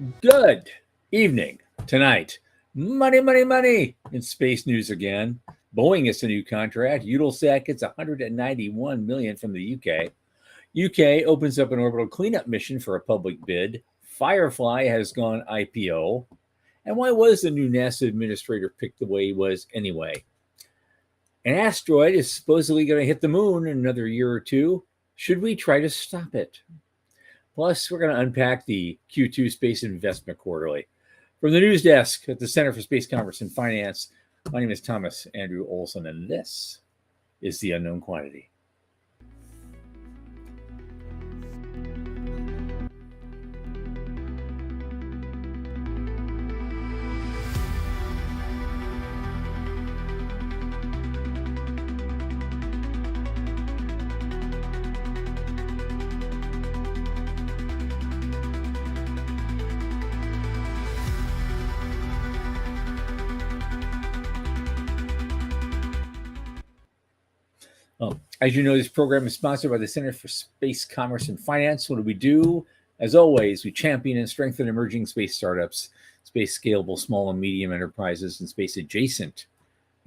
Good evening tonight. Money, money, money in space news again. Boeing gets a new contract. Eutelsat gets 191 million from the UK. UK opens up an orbital cleanup mission for a public bid. Firefly has gone IPO. And why was the new NASA administrator picked the way he was anyway? An asteroid is supposedly going to hit the moon in another year or two. Should we try to stop it? Plus, we're going to unpack the Q2 Space Investment Quarterly. From the news desk at the Center for Space Commerce and Finance, my name is Thomas Andrew Olson, and this is The Unknown Quantity. As you know, this program is sponsored by the Center for Space Commerce and Finance. What do we do? As always, we champion and strengthen emerging space startups, space scalable small and medium enterprises, and space adjacent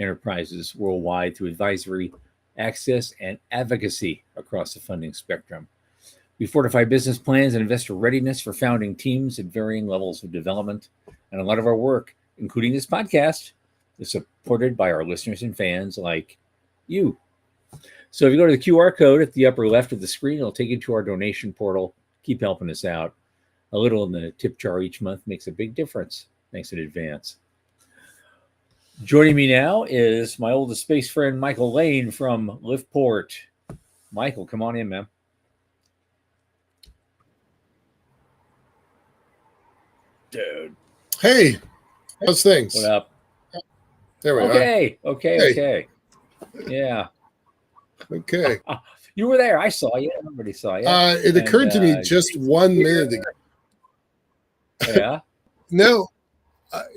enterprises worldwide through advisory, access, and advocacy across the funding spectrum. We fortify business plans and investor readiness for founding teams at varying levels of development. And a lot of our work, including this podcast, is supported by our listeners and fans like you. So if you go to the QR code at the upper left of the screen, it'll take you to our donation portal. Keep helping us out. A little in the tip jar each month makes a big difference. Thanks in advance. Joining me now is my oldest space friend, Michael Lane from Liftport. Michael, come on in, man. Dude. Hey, how's things? What up? There we are. Okay. Yeah. Okay. You were there. I saw you. Everybody saw you. It occurred to me just 1 minute ago. Yeah? No,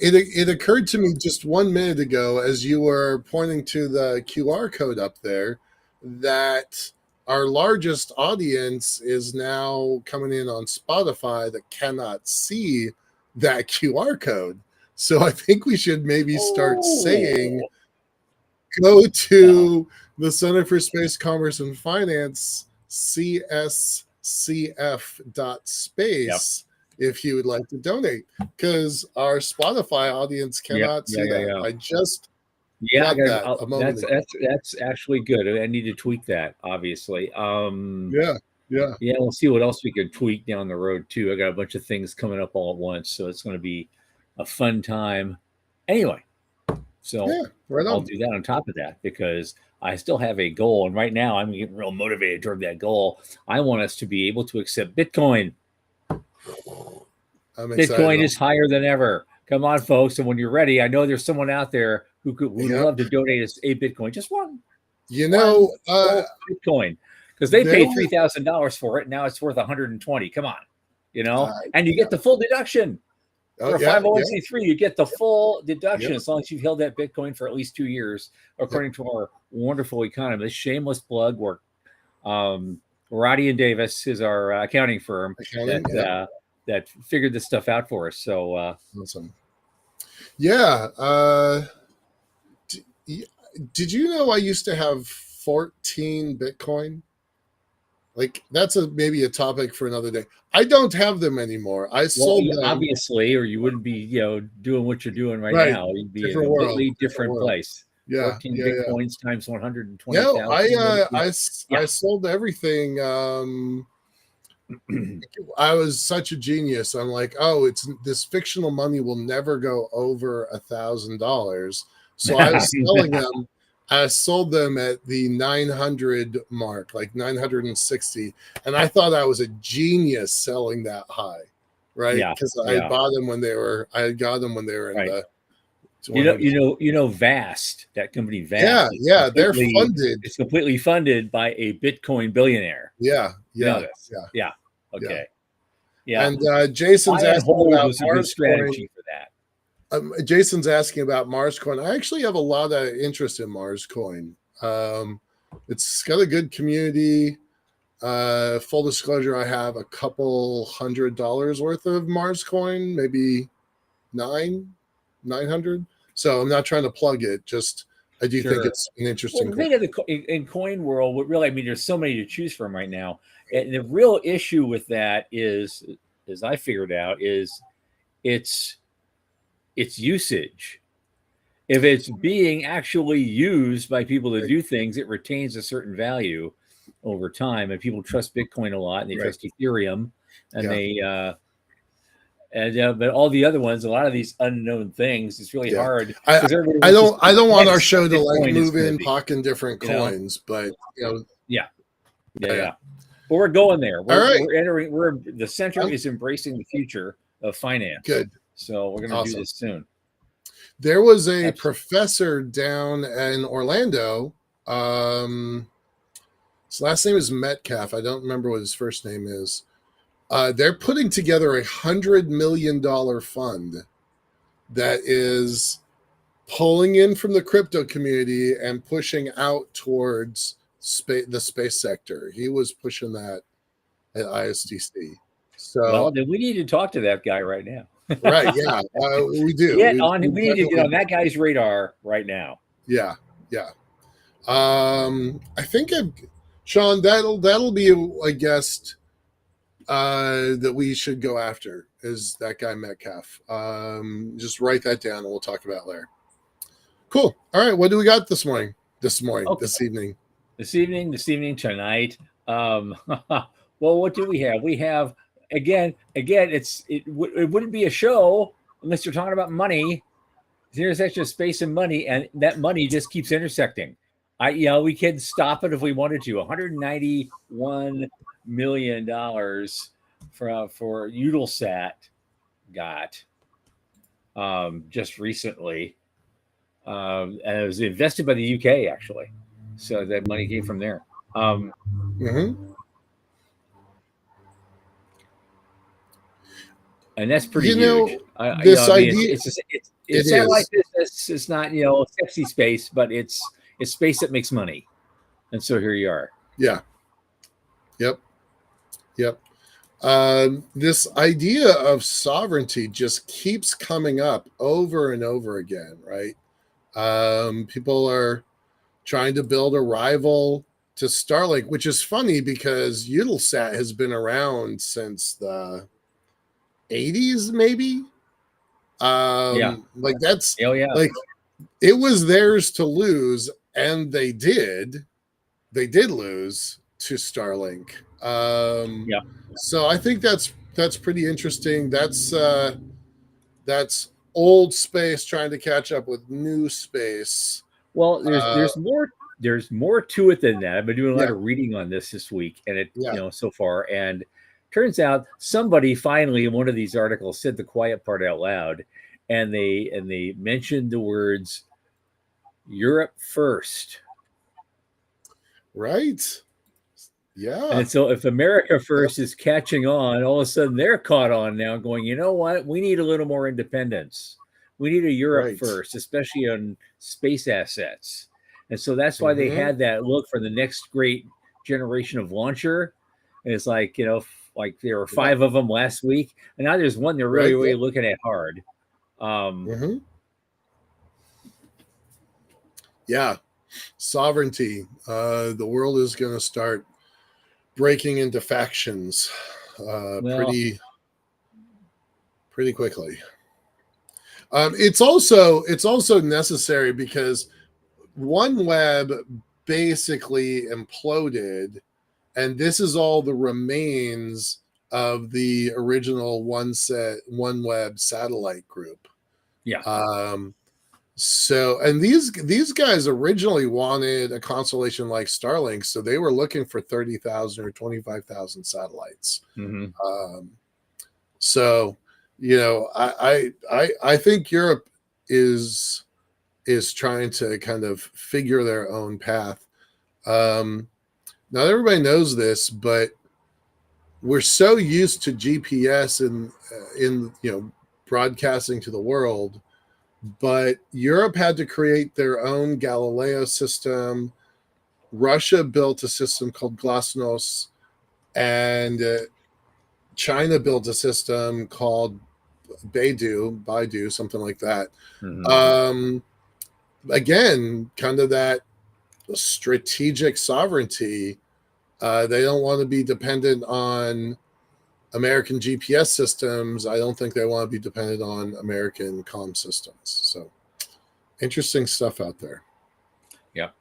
it occurred to me just 1 minute ago as you were pointing to the QR code up there that our largest audience is now coming in on Spotify that cannot see that QR code. So I think we should maybe start saying, go to the Center for Space Commerce and Finance, cscf.space, if you would like to donate, because our Spotify audience cannot see that. I just got that a moment ago. That's actually good. I need to tweak that, obviously. Yeah, we'll see what else we can tweak down the road, too. I got a bunch of things coming up all at once, so it's going to be a fun time. Anyway, so I'll do that on top of that because I still have a goal. And right now I'm getting real motivated toward that goal. I want us to be able to accept Bitcoin. Bitcoin is higher than ever. Come on, folks. And when you're ready, I know there's someone out there who would love to donate us a Bitcoin. Just one. Bitcoin. Because they paid $3,000 for it. Now it's worth $120. Come on. And you get the full deduction. For a 501c3, you get the full deduction as long as you've held that Bitcoin for at least 2 years, according to our wonderful economist. Shameless plug. Roddy and Davis is our accounting firm that figured this stuff out for us. So awesome. Yeah. Did you know I used to have 14 Bitcoin? Like that's maybe a topic for another day. I don't have them anymore. I sold them, obviously, or you wouldn't be, doing what you're doing right now. You'd be in a completely different place. 14 Bitcoins times 120,000. No, I sold everything. I was such a genius. I'm like, it's this fictional money will never go over $1,000. So I was selling them. I sold them at the 900 mark, like 960. And I thought I was a genius selling that high, right? Because I bought them when I got them when they were in the. Vast, that company Vast. They're funded. It's completely funded by a Bitcoin billionaire. Yeah. Okay. And Jason's asking about Mars strategy for that. Jason's asking about Mars Coin. I actually have a lot of interest in Mars Coin. It's got a good community. Full disclosure, I have a couple $100 worth of Mars coin, maybe 900. So I'm not trying to plug it. Just I do think Sure. it's an Well, interesting the coin. thing of in coin world, what really, I mean, there's so many to choose from right now. And the real issue with that is, as I figured out, is its its usage. If it's being actually used by people to Right. do things, it retains a certain value over time. And people trust Bitcoin a lot, and they Right. trust Ethereum, and Yeah. they but all the other ones, a lot of these unknown things, it's really Yeah. hard I because everybody wants to I don't want our guess show what to like Bitcoin is move going to in be. talking different You know? coins, but Yeah, yeah, yeah. yeah. But we're going there. All right. We're entering. We're the center I'm is embracing the future of finance. good. So we're going to do Awesome. this soon. There was a Absolutely. professor down in Orlando. His last name is Metcalf. I don't remember what his first name is. They're putting together $100 million fund that is pulling in from the crypto community and pushing out towards the space sector. He was pushing that at ISDC. So, Well, then we need to talk to that guy right now. right, yeah, we do. Get on. We We need to get definitely on that guy's radar right now. Yeah, yeah. I think Sean, that'll be a guest that we should go after is that guy Metcalf. Just write that down and we'll talk about it later. Cool. All right, what do we got this morning? Okay. This evening. This evening, tonight. Well, what do we have? We have again. It wouldn't be a show unless you're talking about money. It's the intersection of space and money, and that money just keeps intersecting. We could stop it if we wanted to. $191 million for Eutelsat got just recently, and it was invested by the UK actually. So that money came from there. And that's pretty huge. This idea, it's satellite business. It's not sexy space, but it's space that makes money. And so here you are. Yeah. Yep. This idea of sovereignty just keeps coming up over and over again, right? People are trying to build a rival to Starlink, which is funny because Eutelsat has been around since the 80s, maybe. Like that's like it was theirs to lose, and they did lose to Starlink. So I think that's pretty interesting. That's old space trying to catch up with new space. Well, there's more to it than that. I've been doing a lot of reading on this week, and it so far, and turns out somebody finally in one of these articles said the quiet part out loud, and they mentioned the words Europe first. Right. Yeah. And so if America first is catching on, all of a sudden they're caught on now going, you know what? We need a little more independence. We need a Europe first, especially on space assets. And so that's why they had that look for the next great generation of launcher. And it's like, like there were 5 of them last week. And now there's one they're really looking at hard. Yeah. Sovereignty. The world is going to start breaking into factions pretty quickly. It's also necessary because OneWeb basically imploded, and this is all the remains of the original OneWeb satellite group. So, and these guys originally wanted a constellation like Starlink, so they were looking for 30,000 or 25,000 satellites. So, I think Europe is trying to kind of figure their own path. Not everybody knows this, but we're so used to GPS in broadcasting to the world. But Europe had to create their own Galileo system. Russia built a system called Glasnost. and China built a system called Baidu, something like that. Mhm. Again, kind of that strategic sovereignty. They don't want to be dependent on American GPS systems. I don't think they want to be dependent on American comm systems. So interesting stuff out there. Yep.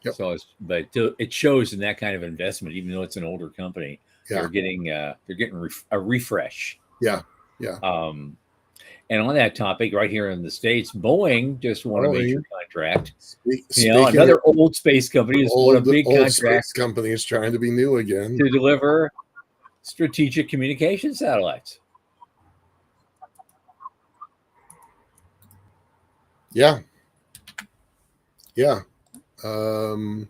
Yep. So, but it shows in that kind of investment, even though it's an older company, Yeah. they're getting a refresh. Yeah. And on that topic, right here in the States, Boeing just won a major contract. Another old space company just won a big contract. Space company is trying to be new again to deliver strategic communication satellites. Yeah. I'm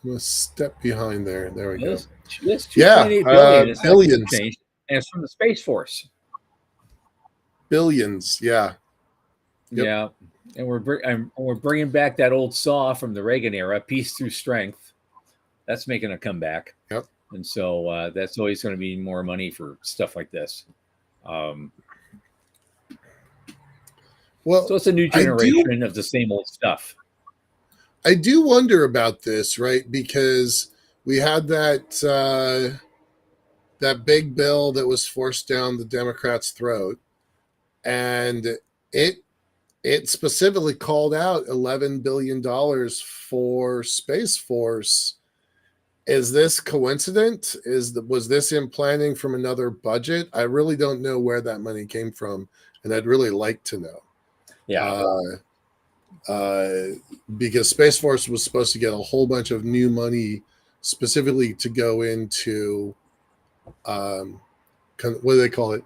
gonna step behind there. There we go. Yes, 2.8 billion. Billions. And it's from the Space Force. Billions. Yeah. Yep. Yeah. And we're bringing back that old saw from the Reagan era, peace through strength. That's making a comeback. Yep. And so that's always going to be more money for stuff like this. So it's a new generation of the same old stuff. I do wonder about this, right? Because we had that big bill that was forced down the Democrats' throat, and it specifically called out $11 billion for Space Force. Is this coincident? Was this in planning from another budget? I really don't know where that money came from, and I'd really like to know. Yeah. Because Space Force was supposed to get a whole bunch of new money specifically to go into what do they call it?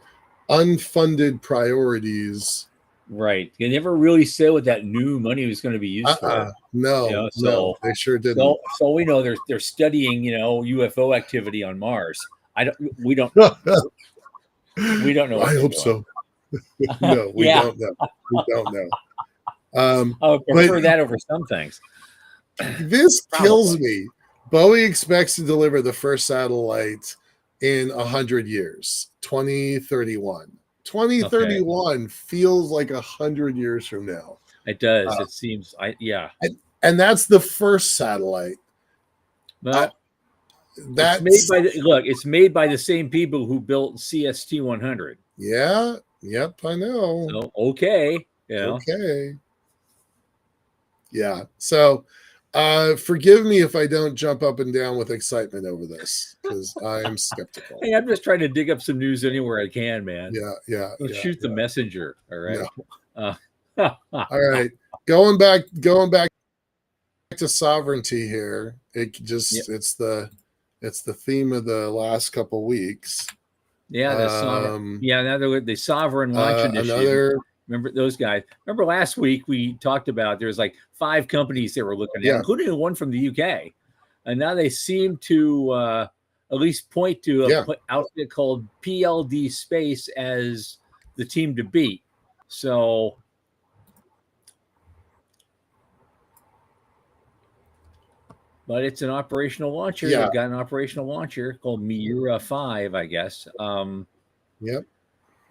Unfunded priorities. Right. They never really said what that new money was going to be used for. No, no, they sure didn't. So we know they're studying, UFO activity on Mars. We don't we don't know. I hope so. No, we don't know. We don't know. I would prefer that over some things. This kills me. Boeing expects to deliver the first satellite in 100 years, 2031. 2031 feels like 100 years from now. It does. It seems. And that's the first satellite. It's made by the same people who built CST 100. Yeah. Yep. I know. So, okay. Okay. Yeah. So forgive me if I don't jump up and down with excitement over this, because I am skeptical. Hey, I'm just trying to dig up some news anywhere I can, man. Yeah. Shoot the messenger. All right. No. All right. Going back to sovereignty here. It's the theme of the last couple weeks. Yeah, the sovereign launch initiative. Remember those guys? Remember last week we talked about there's like 5 companies they were looking at, including the one from the UK, and now they seem to at least point to an outfit called PLD Space as the team to beat. So, but it's an operational launcher. They've got an operational launcher called Miura 5, I guess. Yep.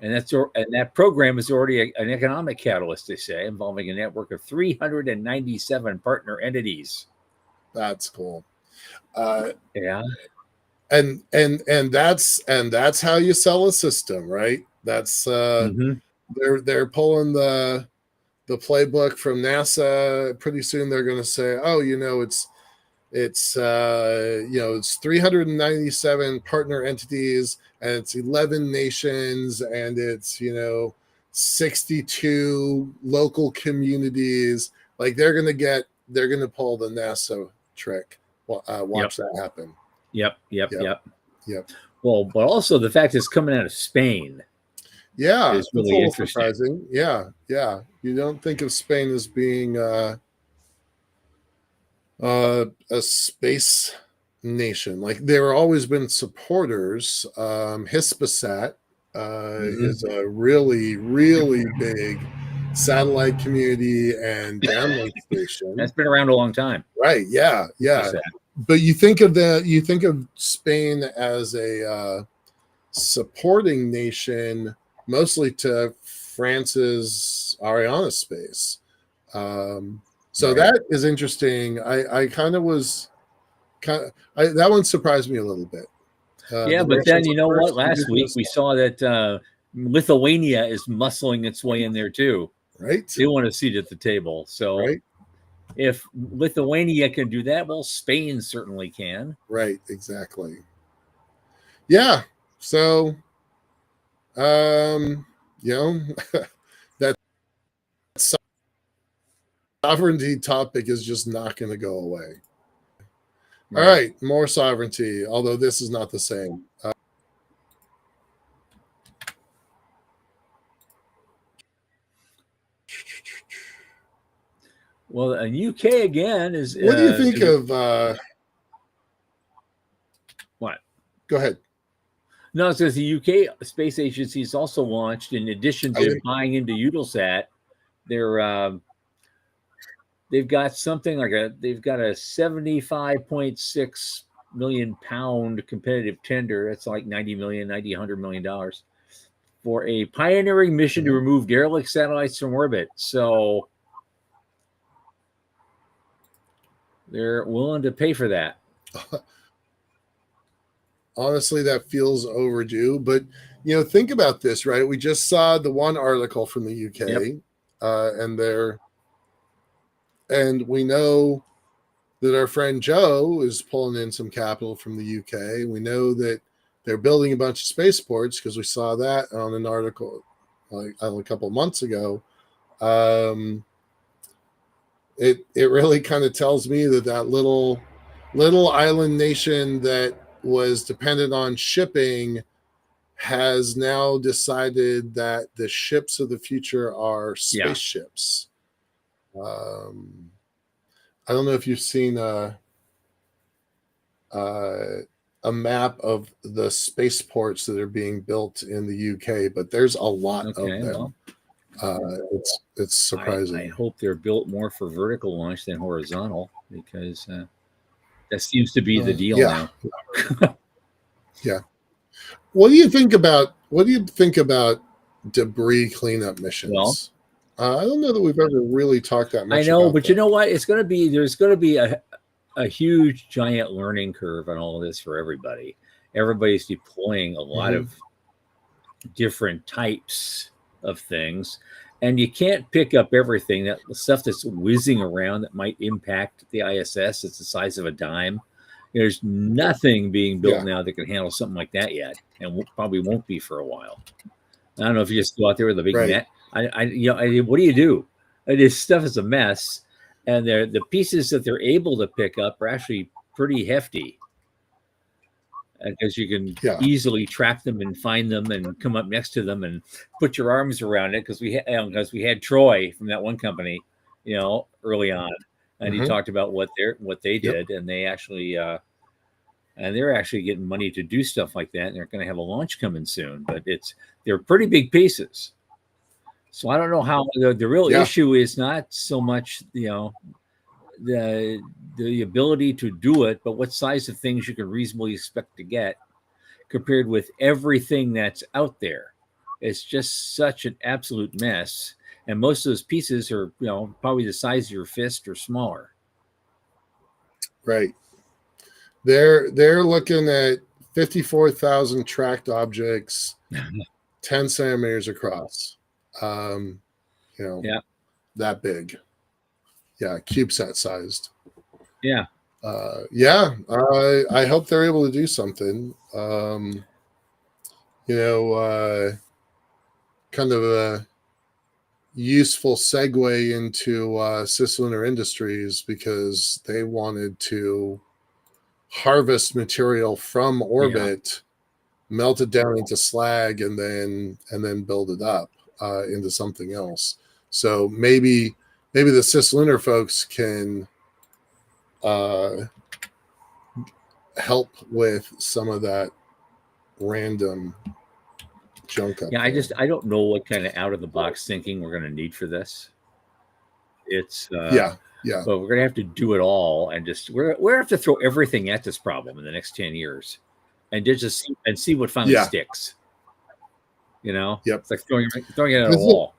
And that program is already an economic catalyst, they say, involving a network of 397 partner entities. That's cool. Yeah. And that's how you sell a system, right? That's they're pulling the playbook from NASA. Pretty soon they're going to say, oh, it's 397 partner entities, and it's 11 nations, and it's 62 local communities. Like they're gonna pull the NASA trick. Watch that happen. Yep. Well, but also the fact it's coming out of Spain. Yeah, is really interesting. Surprising. Yeah. You don't think of Spain as being a space nation. Like there have always been supporters. Hispasat is a really, really big satellite community and downlink station. That's been around a long time. Right. Yeah. but you think of Spain as a supporting nation, mostly to France's Arianespace. So Right. that is interesting. I kind of was that one surprised me a little bit. Yeah, The but then Russians you are know what? first, Last week we saw that Lithuania is muscling its way in there too. right, They want a seat at the table. So right, if Lithuania can do that, well, Spain certainly can. right, exactly. Yeah. So, um, you know, that sovereignty topic is just not going to go away. All Right. right, more sovereignty, although this is not the same. Well, and UK again What do you think is of? what? Go ahead. No, it says the UK Space Agency has also launched, in addition to buying into Eutelsat, they're they've got something like they've got a 75.6 million pound competitive tender. It's like 90 million, 90, $100 million for a pioneering mission to remove derelict satellites from orbit. So they're willing to pay for that. Honestly, that feels overdue. But think about this, right? We just saw the one article from the UK, Yep. And we know that our friend Joe is pulling in some capital from the UK. We know that they're building a bunch of spaceports because we saw that on an article like a couple of months ago. It really kind of tells me that little island nation that was dependent on shipping has now decided that the ships of the future are spaceships. I don't know if you've seen a map of the spaceports that are being built in the UK, but there's a lot of them. It's surprising. I hope they're built more for vertical launch than horizontal, because that seems to be the deal now. Yeah. What do you think about debris cleanup missions? Well, I don't know that we've ever really talked that much. I know, but you know what? There's going to be a huge, giant learning curve on all of this for everybody. Everybody's deploying a lot of different types of things, and you can't pick up everything. That stuff that's whizzing around that might impact the ISS, it's the size of a dime. There's nothing being built now that can handle something like that yet, and probably won't be for a while. I don't know if you just go out there with a big net. What do you do? This stuff is a mess, and the pieces that they're able to pick up are actually pretty hefty, because you can easily track them and find them and come up next to them and put your arms around it. Because we had Troy from that one company, early on, and he talked about what they did, and they actually and they're actually getting money to do stuff like that, and they're going to have a launch coming soon. But they're pretty big pieces. So I don't know how the real issue is not so much the ability to do it, but what size of things you can reasonably expect to get compared with everything that's out there. It's just such an absolute mess, and most of those pieces are probably the size of your fist or smaller. Right. They're looking at 54,000 tracked objects, 10 centimeters across. That big. Yeah, CubeSat sized. Yeah. I hope they're able to do something. Kind of a useful segue into cisLunar Industries, because they wanted to harvest material from orbit, melt it down into slag, and then build it up into something else. So maybe the cisLunar folks can help with some of that random junk up there. I don't know what kind of out of the box thinking we're going to need for this. It's Yeah. but we're going to have to do it all, and just we're going to have to throw everything at this problem in the next 10 years, and see what finally Yeah. sticks. Yep. It's like throwing it at a This is, wall.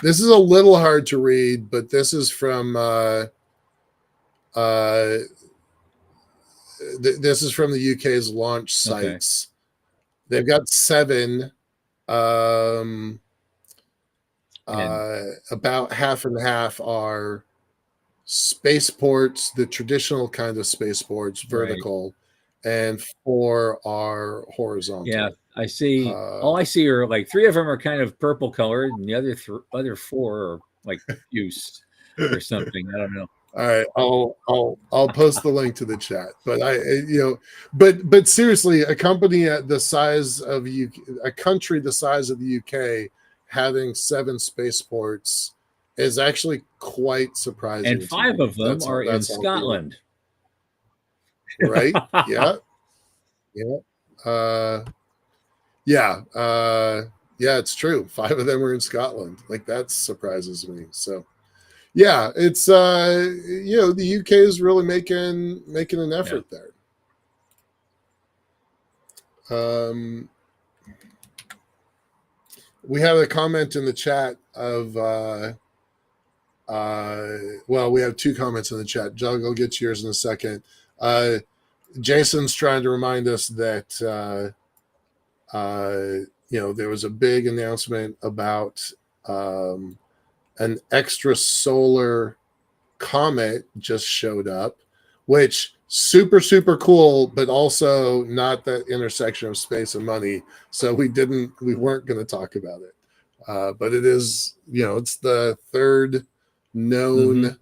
this is a little hard to read, but this is from this is from the UK's launch sites. They've got 7. About half and half are spaceports, the traditional kind of spaceports, vertical, and 4 are horizontal. Yeah, I see. All I see are like 3 of them are kind of purple colored, and the other 4 are like use or something. I don't know. All right, I'll post the link to the chat. But but seriously, a company at the size of a country the size of the UK having 7 spaceports is actually quite surprising. And 5 of them are in Scotland. Right? Yeah. Yeah. Yeah, it's true. 5 of them are in Scotland. Like, that surprises me. So yeah, it's the UK is really making an effort there. We have a comment in the chat of well, we have 2 comments in the chat. Doug, I'll get to yours in a second. Jason's trying to remind us that there was a big announcement about an extra solar comet just showed up, which super, super cool, but also not that intersection of space and money. So we weren't going to talk about it. But it is, it's the 3rd known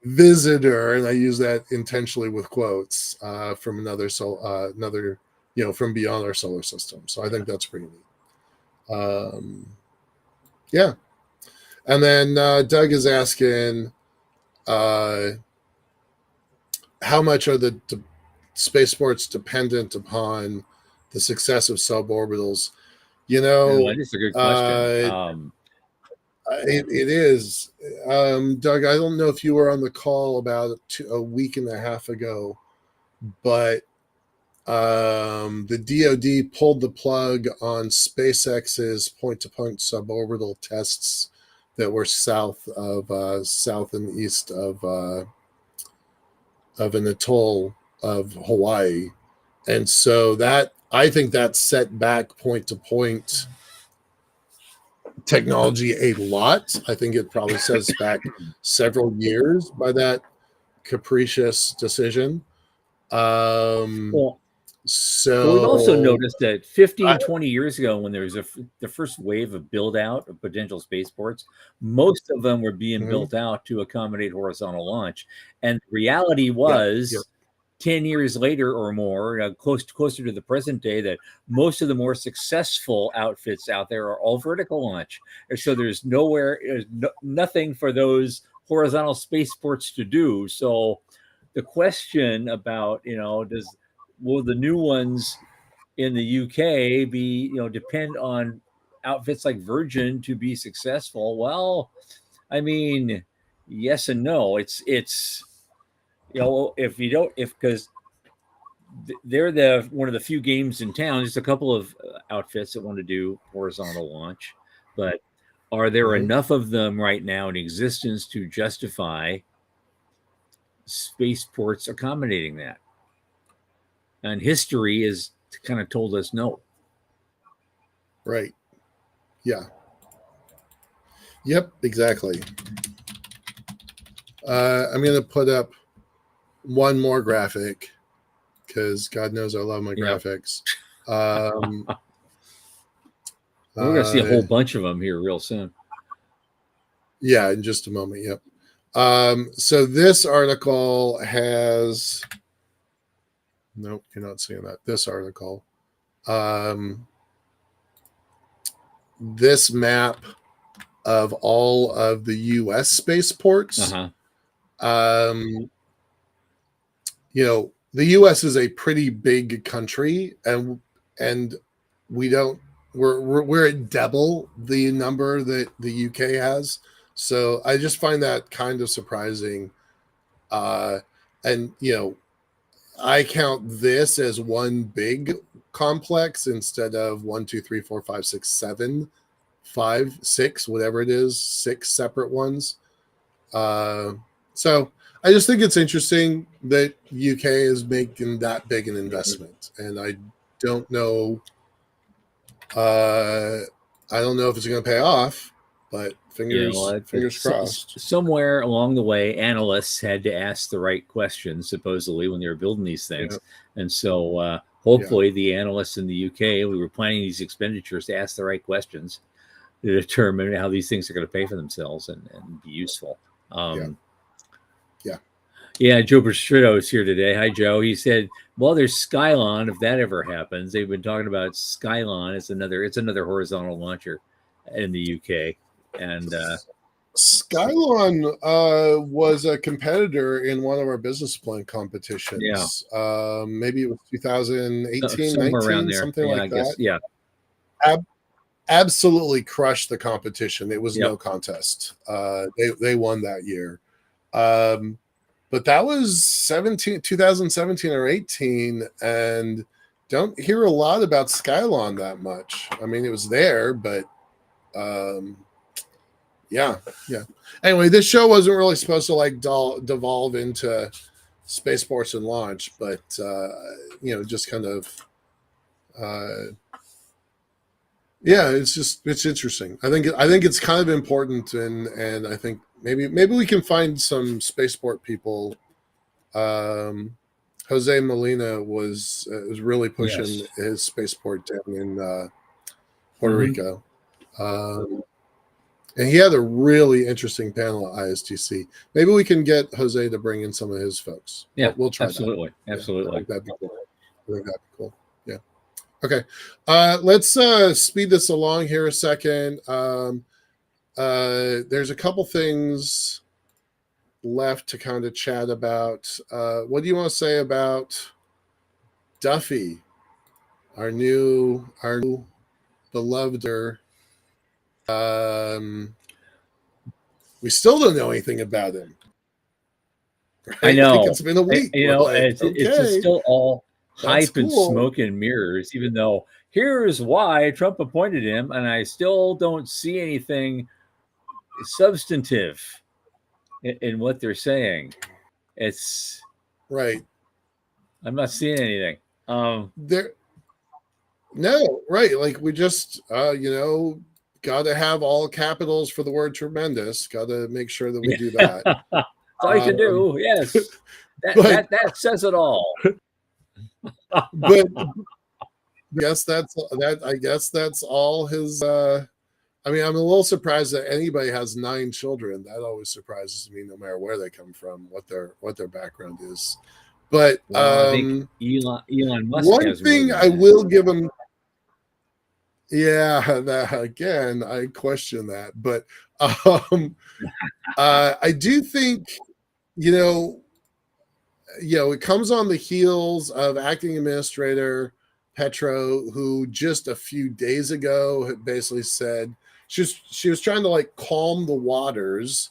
visitor, and I use that intentionally with quotes, from another from beyond our solar system. So I think that's pretty neat. Yeah. And then Doug is asking, how much are the spaceports dependent upon the success of suborbitals? That is a good question. It is. Doug, I don't know if you were on the call about a week and a half ago, but the DoD pulled the plug on SpaceX's point-to-point suborbital tests that were south and east of an atoll of Hawaii, and so I think that set back point-to-point technology a lot. I think it probably sets back several years by that capricious decision. So we've also noticed that 15, 20 years ago, when there was the first wave of build out of potential spaceports, most of them were being built out to accommodate horizontal launch. And the reality was 10 years later or more, closer to the present day, that most of the more successful outfits out there are all vertical launch. So there's nothing for those horizontal spaceports to do. So the question about, will the new ones in the UK be, depend on outfits like Virgin to be successful? Well, I mean, yes and no. It's because they're one of the few games in town. There's a couple of outfits that want to do horizontal launch, but are there enough of them right now in existence to justify spaceports accommodating that? And history has kind of told us no. Right. Yeah. Yep, exactly. I'm going to put up one more graphic because God knows I love my graphics. We're going to see a whole bunch of them here real soon. Yeah, in just a moment. Yep. So this article has... Nope, you're not seeing that. This article. This map of all of the U.S. spaceports. The U.S. is a pretty big country, and we're at double the number that the UK has. So I just find that kind of surprising. And I count this as one big complex instead of 1, 2, 3, 4, 5, 6, 7, 5, 6, whatever it is, 6 separate ones. So I just think it's interesting that UK is making that big an investment, and I don't know. I don't know if it's going to pay off, but fingers crossed. Somewhere along the way, analysts had to ask the right questions, supposedly, when they were building these things. Yeah. And so hopefully the analysts in the UK who were planning these expenditures to ask the right questions to determine how these things are going to pay for themselves and be useful. Yeah, Joe Bistritto is here today. Hi, Joe. He said, well, there's Skylon, if that ever happens. They've been talking about Skylon. It's another horizontal launcher in the UK. And Skylon was a competitor in one of our business plan competitions. Yeah. Maybe it was 2018, 19, around there. Something like that. Yeah. Absolutely crushed the competition. It was no contest. They won that year. But that was 2017 or 18, and don't hear a lot about Skylon that much. I mean, it was there, but yeah. Anyway, this show wasn't really supposed to devolve into spaceports and launch, but just kind of it's interesting. I think it's kind of important, and I think maybe we can find some spaceport people. Jose Molina was really pushing his spaceport down in Puerto Rico, and he had a really interesting panel at ISTC. Maybe we can get Jose to bring in some of his folks. Yeah, we'll try. Absolutely. I think that'd be cool. Yeah. Okay. Let's speed this along here a second. There's a couple things left to kind of chat about. What do you want to say about Duffy, our new beloved? We still don't know anything about him. Right? I know. I think it's been a week. It's still all hype and smoke and mirrors, even though here's why Trump appointed him, and I still don't see anything substantive in what they're saying. It's right. I'm not seeing anything. Right. Like we just got to have all capitals for the word tremendous. Got to make sure that we do that. That's all you can do. Yes. That says it all. But I guess that's all his I mean, I'm a little surprised that anybody has 9 children. That always surprises me, no matter where they come from, what their background is. But I think Elon Musk. One thing I will give him. Yeah, that again, I question that, but I do think it comes on the heels of acting administrator Petro, who just a few days ago had basically said she was trying to calm the waters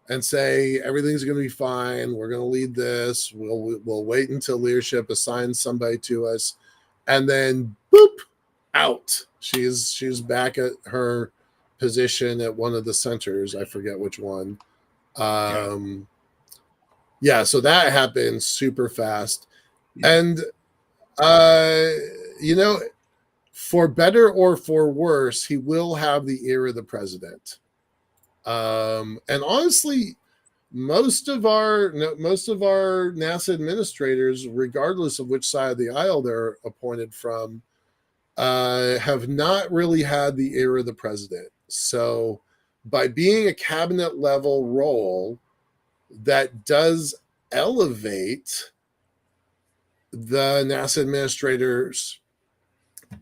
and say everything's going to be fine. We're going to lead this. We'll wait until leadership assigns somebody to us, and then boop, out. She's back at her position at one of the centers. I forget which one. So that happened super fast, and for better or for worse, he will have the ear of the president. And honestly, most of our NASA administrators, regardless of which side of the aisle they're appointed from, have not really had the ear of the president. So by being a cabinet level role, that does elevate the NASA administrators'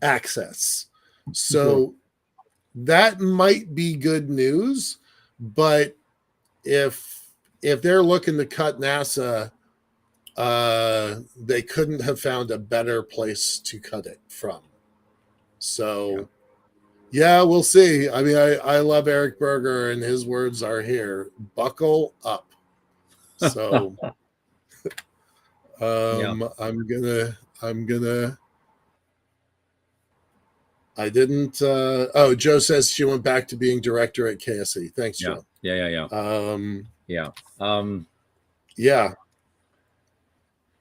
access. So that might be good news, but if they're looking to cut NASA, they couldn't have found a better place to cut it from. So Yeah, we'll see. I mean, I love Eric Berger, and his words are here: buckle up. So, Yeah. I'm gonna. I didn't. Oh, Joe says she went back to being director at KSE. Thanks, Yeah. Joe. Yeah. Yeah. Yeah,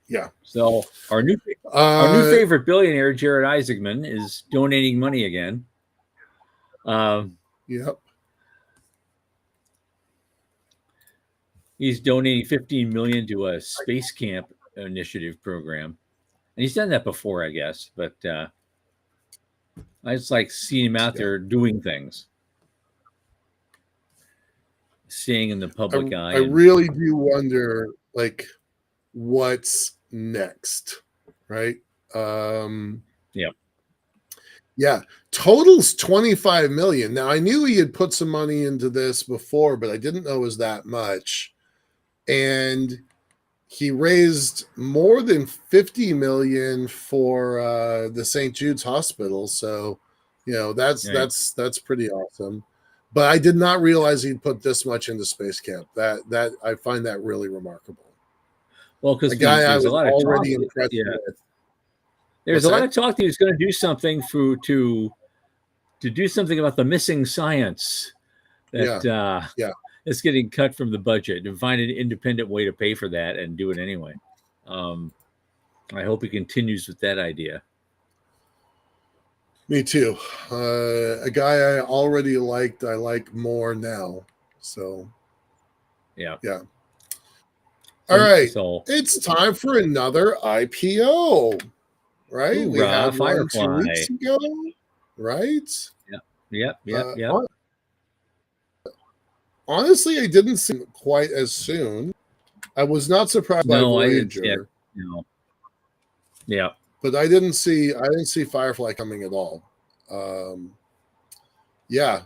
yeah. So our new Uh, favorite billionaire, Jared Isaacman, is donating money again. yep. He's donating 15 million to a space camp initiative program, and he's done that before, I guess. But I just like seeing him out Yeah. there doing things, staying in the public eye. I really do wonder, like, what's next, right? Yeah. Yeah, totals 25 million. Now I knew he had put some money into this before, but I didn't know it was that much. And he raised more than 50 million for the St. Jude's Hospital. So, that's Right. that's pretty awesome. But I did not realize he'd put this much into Space Camp. That I find that really remarkable. Well, because A guy I there's a was lot of talk. already impressed Yeah. with. There's What's a lot that? of talk that he was going to do something to do something about the missing science that Yeah. is getting cut from the budget, and find an independent way to pay for that and do it anyway. I hope he continues with that idea. Me too. A guy I already liked, I like more now. So, Yeah. yeah. All right. So, It's time for another IPO, right? We hoorah, had one 2 Firefly. weeks ago, right? Yep. Honestly, I didn't see it quite as soon. I was not surprised by No, I didn't see it. Voyager, No. Yeah. but I didn't see Firefly coming at all. Yeah.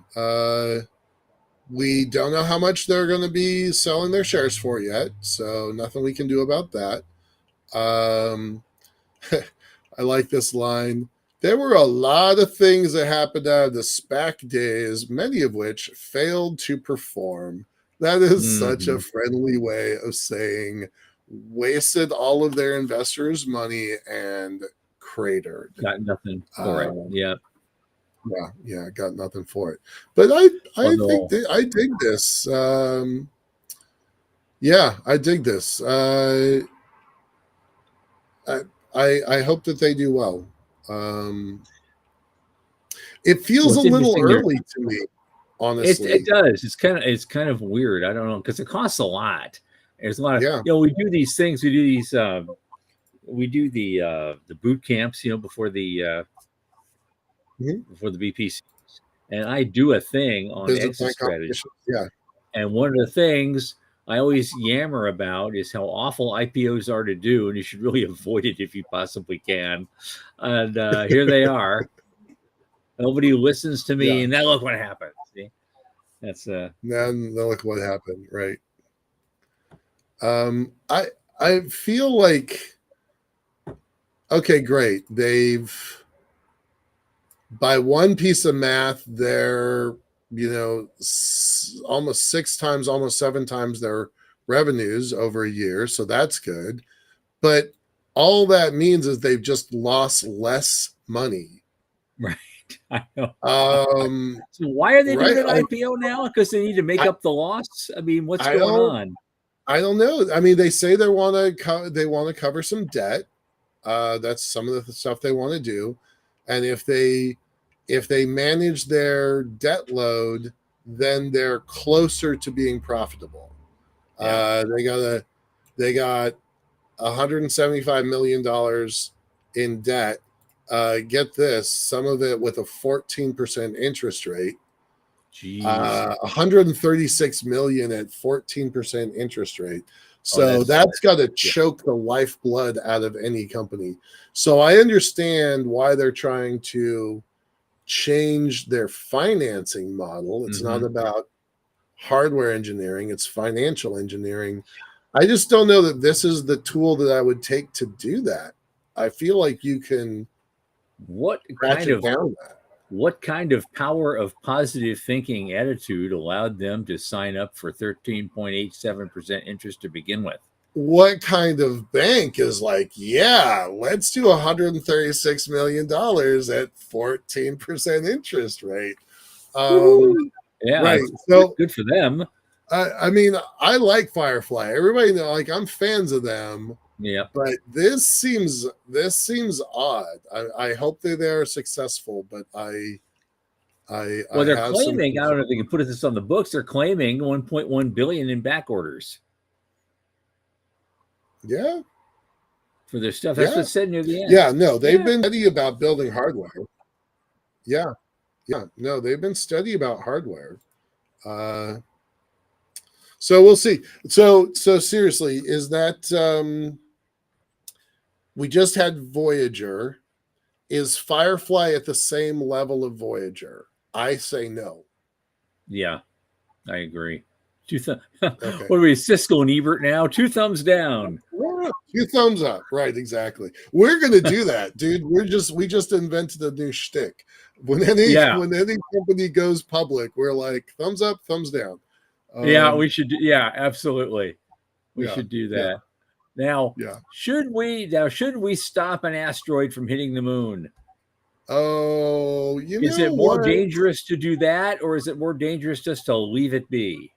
We don't know how much they're going to be selling their shares for yet, so nothing we can do about that. I like this line. There were a lot of things that happened out of the SPAC days, many of which failed to perform. That is such a friendly way of saying wasted all of their investors' money and cratered. Got nothing for it. Yeah. Yeah, got nothing for it. But I think I dig this. Yeah, I dig this. I hope that they do well. It feels a little early to me, honestly. It does. It's kind of weird. I don't know, because it costs a lot. There's a lot of we do these things. We do these. We do the boot camps. Before the BPC, and I do a thing on exit strategy. Yeah, and one of the things I always yammer about is how awful IPOs are to do, and you should really avoid it if you possibly can. And here they are. Nobody listens to me, and now look what happened. See, that's now look what happened, right? I feel like, okay, great. They've, by one piece of math, they're almost 6 times, almost 7 times their revenues over a year, so that's good. But all that means is they've just lost less money. Right. I know. So why are they doing an IPO now? Because they need to make up the loss. I mean, what's going on? I don't know. I mean, they say they want to cover some debt. That's some of the stuff they want to do, and if they manage their debt load, then they're closer to being profitable. Yeah. They got $175 million in debt. Get this, some of it with a 14% interest rate. Jeez. 136 million at 14% interest rate. So that's got to choke the lifeblood out of any company. So I understand why they're trying to change their financing model. It's not about hardware engineering, it's financial engineering. I just don't know that this is the tool that I would take to do that. I feel like you can what kind of down that. What kind of power of positive thinking attitude allowed them to sign up for 13.87% interest to begin with? What kind of bank is like, yeah, let's do $136 million at 14% interest rate? Yeah, Right. it's So, good for them. I mean, I like Firefly. Everybody know, like, I'm fans of them, Yeah. but this seems odd. I hope they are successful, but I Well, they're have some. claiming, I don't know if they can put this on the books, they're claiming 1.1 billion in back orders Yeah, for their stuff. That's yeah, what's said near the end. yeah. No, they've Yeah. been steady about building hardware. Yeah, yeah. No, they've been steady about hardware. Uh, so we'll see. So seriously, is that we just had Voyager? Is Firefly at the same level of Voyager? I say no. Yeah, I agree. Okay. What are we, Siskel and Ebert now? 2 thumbs down. Yeah, 2 thumbs up. Right, exactly. We're gonna do that, dude. We just invented a new shtick. When any Yeah. when any company goes public, we're like thumbs up, thumbs down. Yeah, we should. Yeah, absolutely. We Yeah, should do yeah, that. Now, yeah. should we stop an asteroid from hitting the moon? Oh, you Is know it more what? dangerous to do that, or is it more dangerous just to leave it be?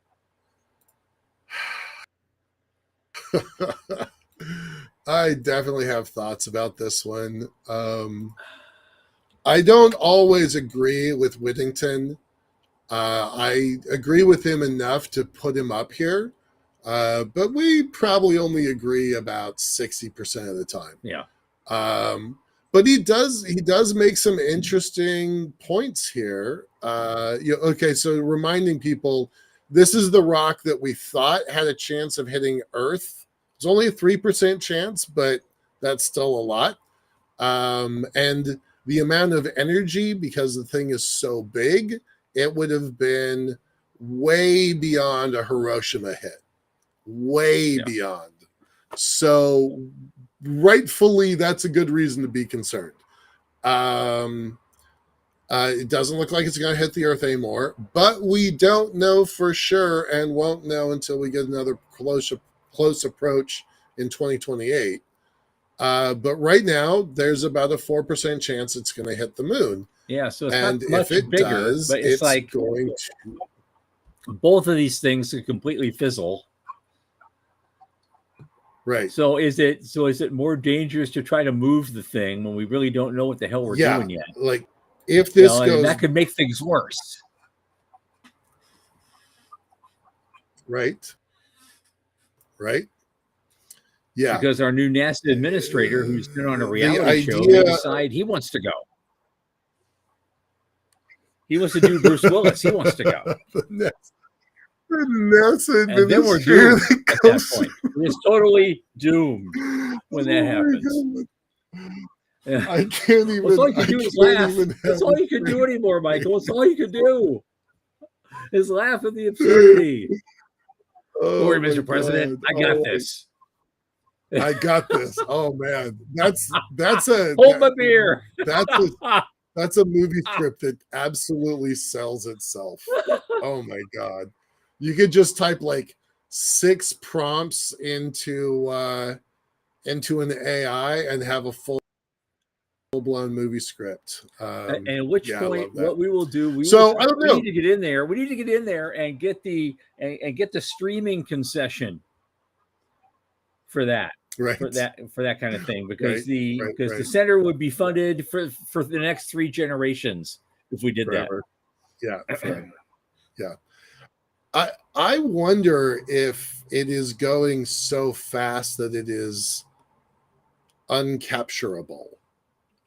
I definitely have thoughts about this one. I don't always agree with Whittington. I agree with him enough to put him up here, but we probably only agree about 60% of the time. Yeah. But he does make some interesting points here. Okay, so reminding people, this is the rock that we thought had a chance of hitting Earth. It's only a 3% chance, but that's still a lot. And the amount of energy, because the thing is so big, it would have been way beyond a Hiroshima hit, way beyond. So rightfully, that's a good reason to be concerned. It doesn't look like it's going to hit the Earth anymore, but we don't know for sure and won't know until we get another close approach in 2028. But right now, there's about a 4% chance it's going to hit the moon. Yeah, so it's And not much if it bigger, does, but it's like going to. both of these things could completely fizzle. Right. So is it more dangerous to try to move the thing when we really don't know what the hell we're doing yet? Like if this goes, that could make things worse. Right. Right. Yeah. Because our new NASA administrator, who's been on a reality show, may decide he wants to go. He wants to do Bruce Willis. He wants to go. The NASA and then we're doomed at that point. We're totally doomed when that happens. I can't even. Well, all you can do is laugh. That's all you can do anymore, Michael. That's all you can do is laugh at the absurdity. Don't worry, Mr. President. I got this. I got this. Oh man, that's a hold my beer. That's a movie script that absolutely sells itself. Oh my god, you could just type like 6 prompts into an AI and have a full-blown movie script. And at which point, what we will do, we need to get in there. We need to get in there and get the streaming concession for that. Right. For that kind of thing, because the center would be funded for the next 3 generations if we did Forever. That. Yeah. I wonder if it is going so fast that it is uncapturable.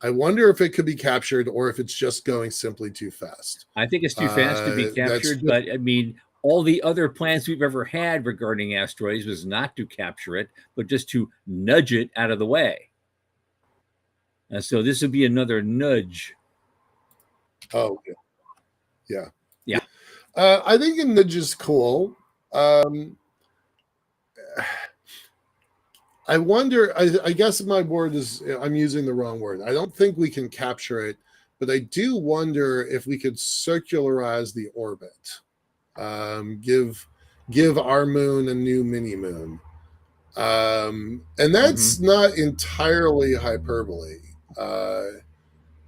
I wonder if it could be captured or if it's just going simply too fast. I think it's too fast to be captured, but I mean, all the other plans we've ever had regarding asteroids was not to capture it, but just to nudge it out of the way. And so this would be another nudge. Oh, yeah. I think a nudge is cool. I wonder, I guess my word is, I'm using the wrong word. I don't think we can capture it, but I do wonder if we could circularize the orbit, give our moon a new mini moon, and that's not entirely hyperbole,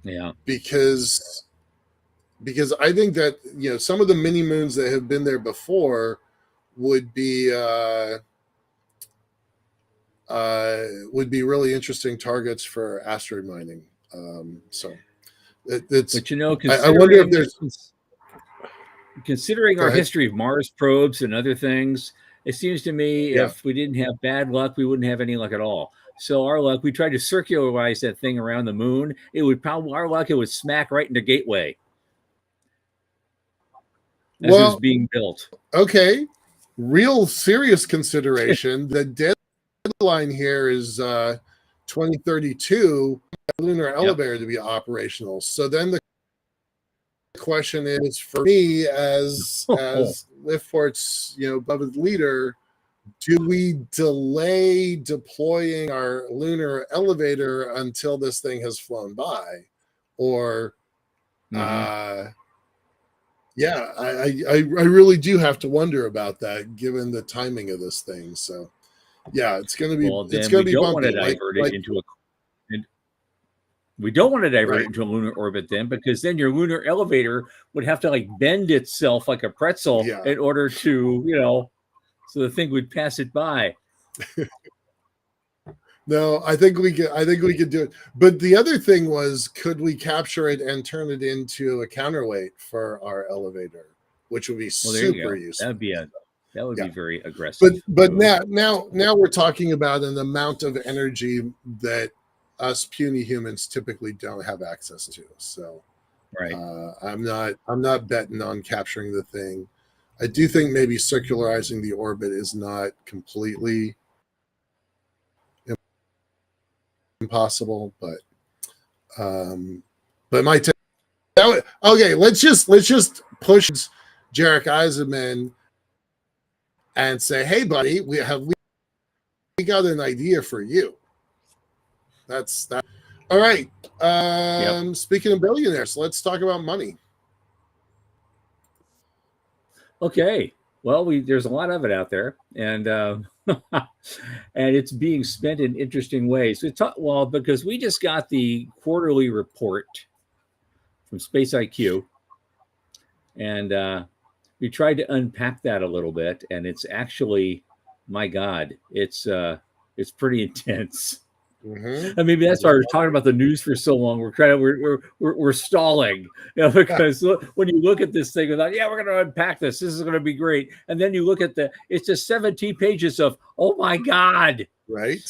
Yeah. because I think that some of the mini moons that have been there before would be really interesting targets for asteroid mining. So it's. But I wonder if there's. Considering Go our ahead. history of Mars probes and other things, it seems to me Yeah. if we didn't have bad luck, we wouldn't have any luck at all. So our luck, we tried to circularize that thing around the moon. It would smack right into Gateway as it was being built. Okay. Real serious consideration. The deadline here is 2032, lunar elevator to be operational. So then the question is, for me as Liftport's beloved leader, do we delay deploying our lunar elevator until this thing has flown by, or yeah, I really do have to wonder about that given the timing of this thing. So yeah, it's going to be bumpy. We don't want to divert it into a lunar orbit then, because then your lunar elevator would have to bend itself like a pretzel in order to, so the thing would pass it by. No, I think we could do it. But the other thing was, could we capture it and turn it into a counterweight for our elevator, which would be super useful. That would be very aggressive. But now we're talking about an amount of energy that us puny humans typically don't have access to. So I'm not betting on capturing the thing. I do think maybe circularizing the orbit is not completely impossible, but my okay, let's just push Jarek Eisenman and say, hey buddy, we got an idea for you. That's that. All right. Speaking of billionaires, let's talk about money. Okay. Well, there's a lot of it out there, and and it's being spent in interesting ways. Because we just got the quarterly report from Space IQ, and we tried to unpack that a little bit, and it's actually, my God, it's pretty intense. Mm-hmm. And maybe that's why we're talking about the news for so long. We're stalling, because when you look at this thing, we're going to unpack this. This is going to be great. And then you look at it's just 17 pages of, oh my God, right?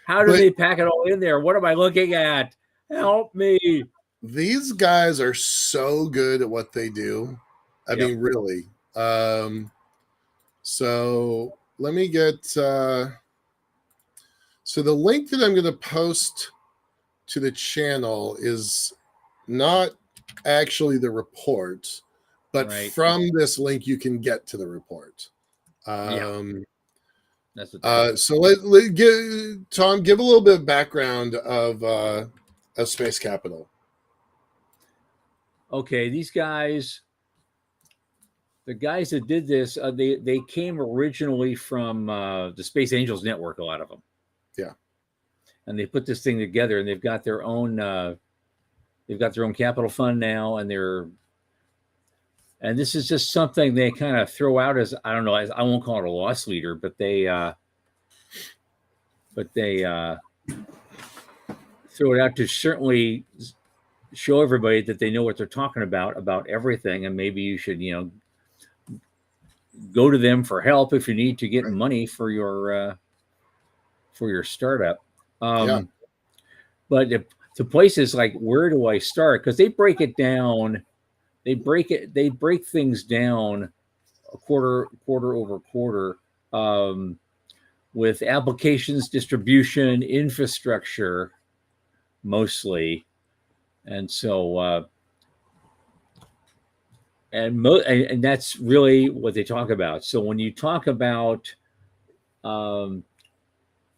How do they pack it all in there? What am I looking at? Help me! These guys are so good at what they do. I mean, really. So let me get. So the link that I'm going to post to the channel is not actually the report, but from this link you can get to the report. That's so Tom, give a little bit of background of Space Capital. Okay, these guys, the guys that did this, they came originally from the Space Angels Network, a lot of them. Yeah. And they put this thing together, and they've got their own capital fund now, and this is just something they kind of throw out as, I don't know, I won't call it a loss leader, but they throw it out to certainly show everybody that they know what they're talking about everything, and maybe you should, go to them for help if you need to get money for your startup. But the places like, where do I start? Because they break it down. They break things down quarter over quarter, with applications, distribution, infrastructure, mostly. And so, and that's really what they talk about. So when you talk about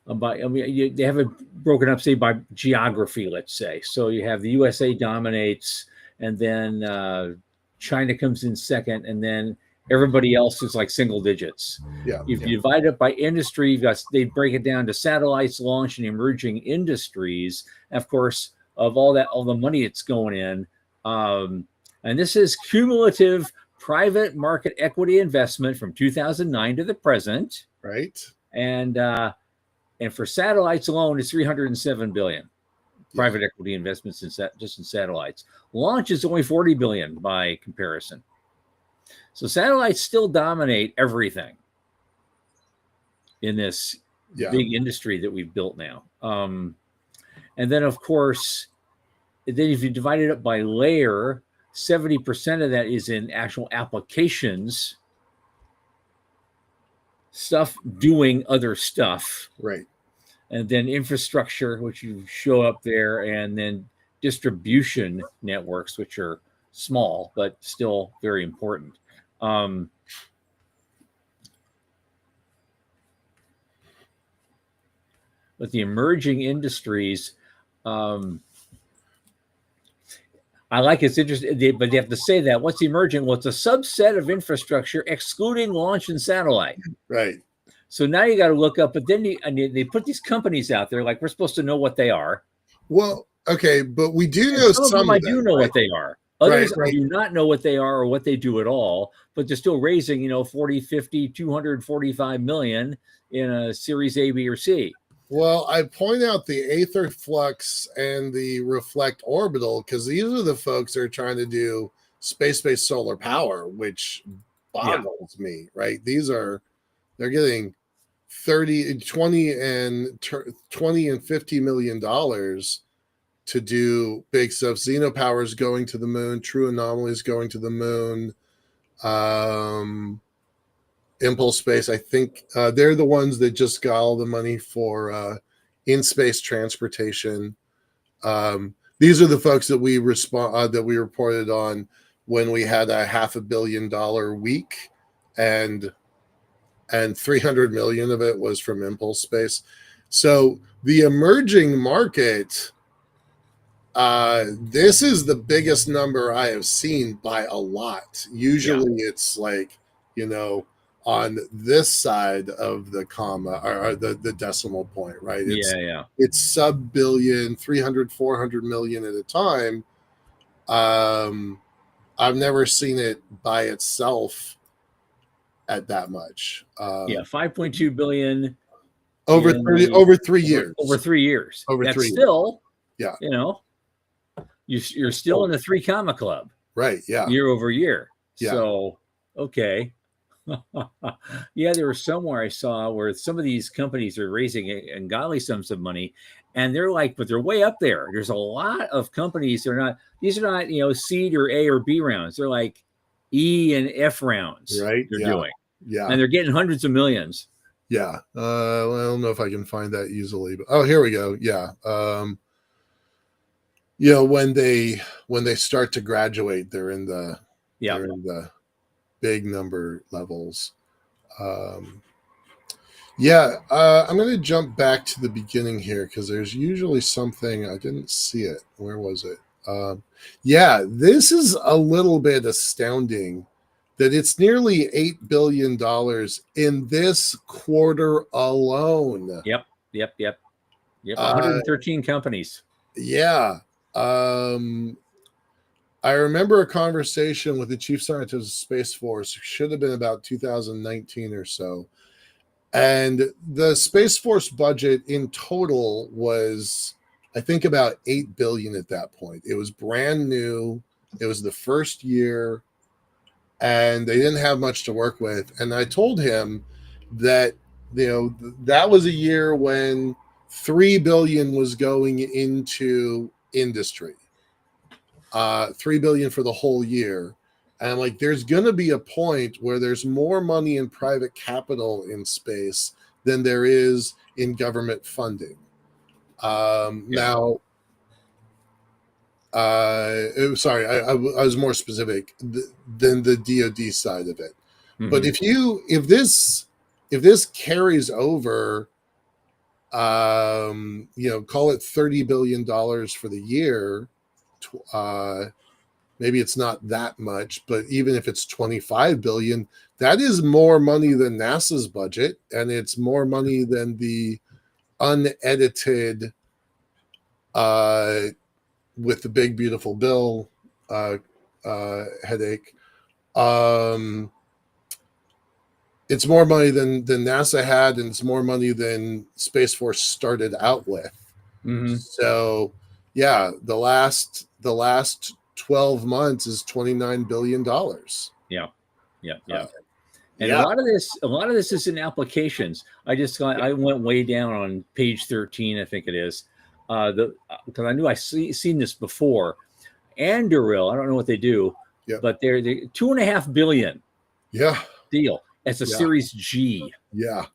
They have it broken up, say, by geography, let's say. So you have the USA dominates, and then China comes in second, and then everybody else is like single digits. Yeah. If you divide it by industry, they break it down to satellites, launch, and emerging industries. And of course, of all the money that's going in. And this is cumulative private market equity investment from 2009 to the present. Right. And for satellites alone, it's 307 billion private equity investments just in satellites. Launch is only 40 billion by comparison. So satellites still dominate everything in this big industry that we've built now. And then, of course, if you divide it up by layer, 70% of that is in actual applications, stuff doing other stuff. Right. And then infrastructure, which you show up there, and then distribution networks, which are small, but still very important. But the emerging industries, I like it's interesting, but they have to say that. What's emerging? Well, it's a subset of infrastructure excluding launch and satellite. Right. So now you got to look up, but then they put these companies out there like we're supposed to know what they are. Well, okay, but we do know some of them. I do know what they are. Others I do not know what they are or what they do at all, but they're still raising, 40, 50, 245 million in a series A, B, or C. Well, I point out the Aether Flux and the Reflect Orbital because these are the folks that are trying to do space-based solar power, which boggles me, right? They're getting 20 and $50 million to do big stuff. Xenopower is going to the moon. True Anomaly is going to the moon. Impulse Space, I think they're the ones that just got all the money for in-space transportation. These are the folks that we reported on when we had a $500 million week, and 300 million of it was from Impulse Space. So the emerging market, this is the biggest number I have seen by a lot. Usually it's like, on this side of the comma or the decimal point, right? It's sub billion, 300, 400 million at a time. I've never seen it by itself at that much. 5.2 billion over 3 years. Over 3 years. That's still, you're still in the 3 comma club. Right. Yeah. Year over year. Yeah. So, okay. There was somewhere I saw where some of these companies are raising ungodly sums of money, and but they're way up there. There's a lot of companies. These are not, seed or A or B rounds. They're like E and F rounds. Right. They're doing. Yeah. And they're getting hundreds of millions. Yeah. I don't know if I can find that easily, but here we go. Yeah. When they start to graduate, they're in the big number levels. I'm going to jump back to the beginning here because there's usually something. I didn't see it. Where was it? This is a little bit astounding that it's nearly $8 billion in this quarter alone. Yep. 113 companies. Yeah. I remember a conversation with the chief scientist of Space Force. It should have been about 2019 or so. And the Space Force budget in total was, I think, about 8 billion at that point. It was brand new. It was the first year, and they didn't have much to work with. And I told him that, that was a year when 3 billion was going into industry. 3 billion for the whole year. And I'm like, there's going to be a point where there's more money in private capital in space than there is in government funding. Now, sorry, I was more specific than the DoD side of it. Mm-hmm. But if this carries over Call it $30 billion for the year. Maybe it's not that much, but even if it's 25 billion, that is more money than NASA's budget, and it's more money than the unedited with the big beautiful bill headache. It's more money than NASA had, and it's more money than Space Force started out with. Mm-hmm. So, yeah, the last 12 months is $29 billion. Yeah. And Yeah. a lot of this is in applications. I went way down on page 13, I think it is, because I knew seen this before. Anduril, I don't know what they do, but they're $2.5 billion. Yeah. Deal. It's a Series G. Yeah.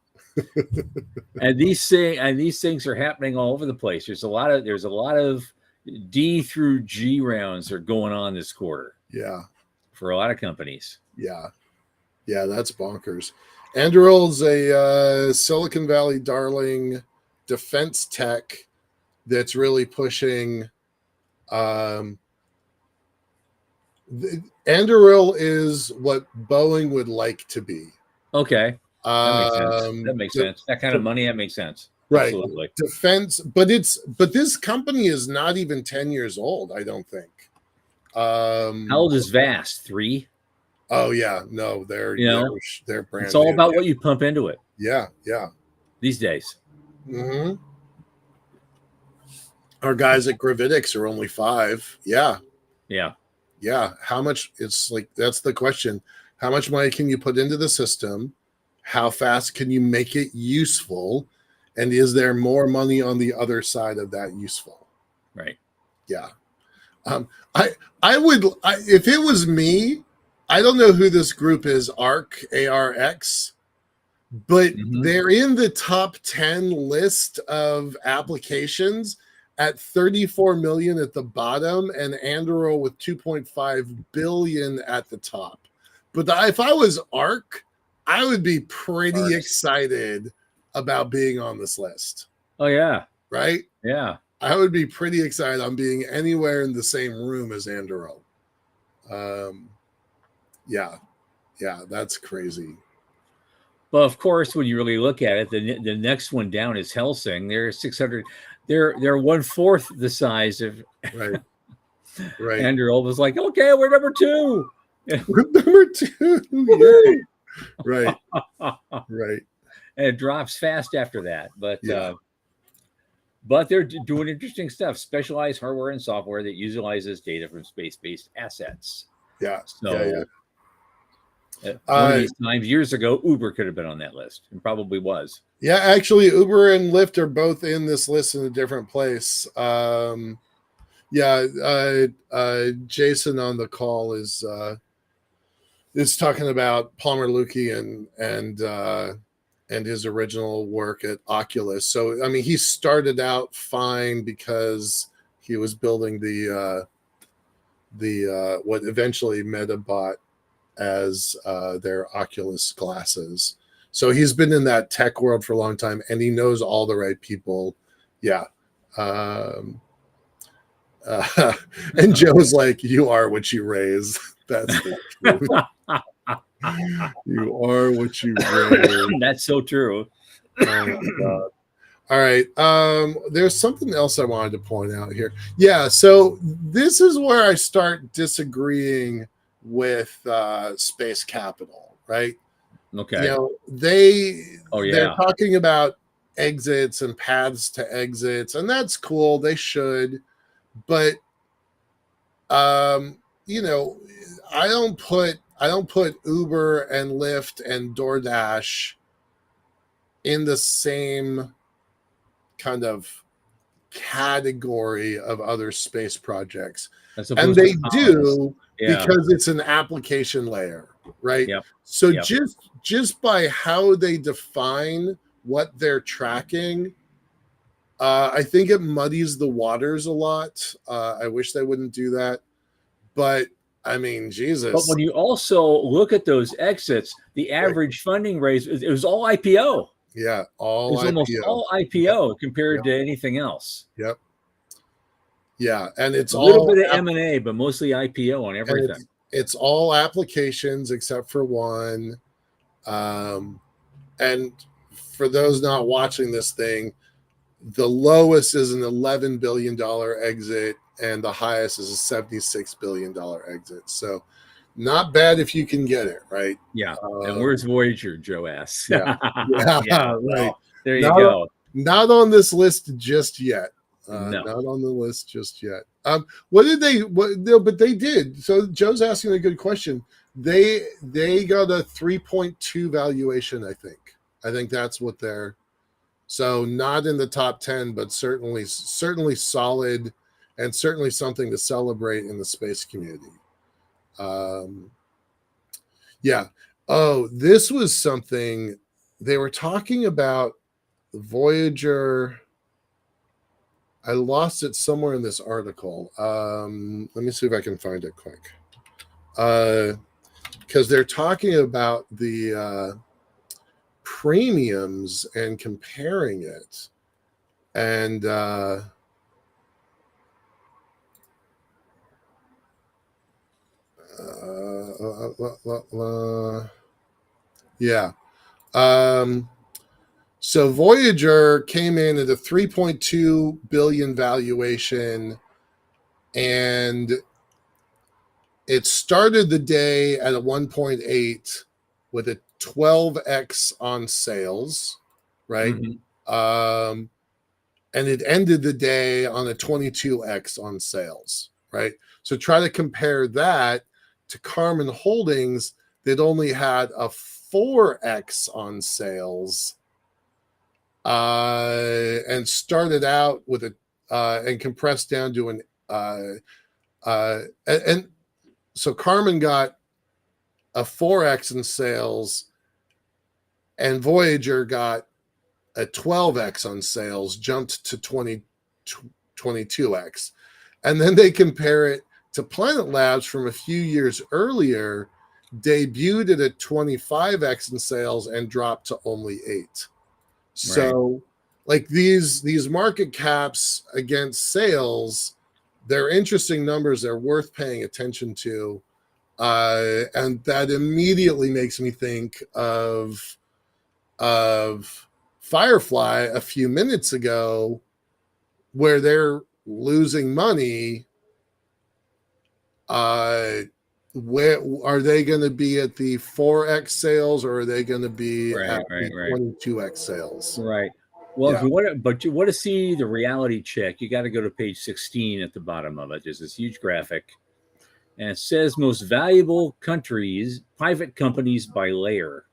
and these things are happening all over the place. There's a lot of D through G rounds are going on this quarter. Yeah. For a lot of companies. Yeah. Yeah, that's bonkers. Anduril's a Silicon Valley darling defense tech that's really pushing. Anduril is what Boeing would like to be. Okay, that makes sense. That kind of money, that makes sense. Right. Absolutely. Defense, but this company is not even 10 years old, I don't think. How old is Vast? 3? Oh yeah, no, they're brand. It's all about what you pump into it. Yeah. These days. Mm-hmm. Our guys at Gravitics are only 5. Yeah. How much? It's like, that's the question. How much money can you put into the system? How fast can you make it useful? And is there more money on the other side of that useful? Right. Yeah. I would, if it was me, I don't know who this group is, ARX, but they're in the top 10 list of applications at 34 million at the bottom, and Anduril with 2.5 billion at the top. But if I was ARC, I would be pretty excited about being on this list. Oh yeah. Right? Yeah. I would be pretty excited on being anywhere in the same room as Anduril. Yeah, that's crazy. Well, of course, when you really look at it, the next one down is Helsing. They're 600. They're 1/4 the size of right. Anduril was like, okay, we're number 2. We're number 2. Yay. Right. And it drops fast after that, but they're doing interesting stuff. Specialized hardware and software that utilizes data from space-based assets. Yeah. So. One of these times years ago, Uber could have been on that list, and probably was. Yeah, actually, Uber and Lyft are both in this list in a different place. Jason on the call is talking about Palmer Luckey and his original work at Oculus. So, I mean, he started out fine because he was building the what eventually Meta bought as their Oculus glasses. So he's been in that tech world for a long time, and he knows all the right people. Yeah. And Joe's like, you are what you raise. That's the truth. You are what you raise. That's so true. Oh my God. All right. There's something else I wanted to point out here. Yeah. So this is where I start disagreeing with Space Capital, right? Okay. They're talking about exits and paths to exits, and that's cool. They should, but I don't put Uber and Lyft and DoorDash in the same kind of category of other space projects, and they do. Because it's an application layer, right? Yep. So just by how they define what they're tracking, I think it muddies the waters a lot. I wish they wouldn't do that, but I mean, Jesus. But when you also look at those exits, the average funding raise, it was all IPO. Yeah, all It's almost IPO. all Yep, IPO compared yep, to anything else. yep. Yeah, and it's A little all bit of M&A, but mostly IPO on and everything. it's all applications except for one. And for those not watching this thing, the lowest is an $11 billion exit, and the highest is a $76 billion exit. So, not bad if you can get it, right? Yeah. And where's Voyager, Joe asks. Yeah, yeah, Yeah, right. well, there you Not go. not on this list just yet. No. Not on the list just yet. What did they? What? No, but they did. So Joe's asking a good question. They got a 3.2 valuation. I think that's what they're. So not in the top 10, but certainly solid, and certainly something to celebrate in the space community. Um, yeah. Oh, this was something they were talking about. Voyager. I lost it somewhere in this article. Let me see if I can find it quick. Because they're talking about the premiums and comparing it. And yeah. So Voyager came in at a 3.2 billion valuation, and it started the day at a 1.8 with a 12x on sales, right? Mm-hmm. And it ended the day on a 22x on sales, right? So try to compare that to Carmen Holdings that only had a 4x on sales and started out with a and compressed down to an and so Carmen got a 4x in sales, and Voyager got a 12x on sales, jumped to 22x. And then they compare it to Planet Labs from a few years earlier, debuted at a 25x in sales and dropped to only 8. So, like these market caps against sales, they're interesting numbers. They're worth paying attention to. And that immediately makes me think of Firefly a few minutes ago, where they're losing money. Where are they going to be at the 4x sales, or are they going to be at the 22x sales? Right. Well, if you want to, but you want to see the reality check, you got to go to page 16 at the bottom of it. There's this huge graphic, and it says most valuable countries, private companies by layer.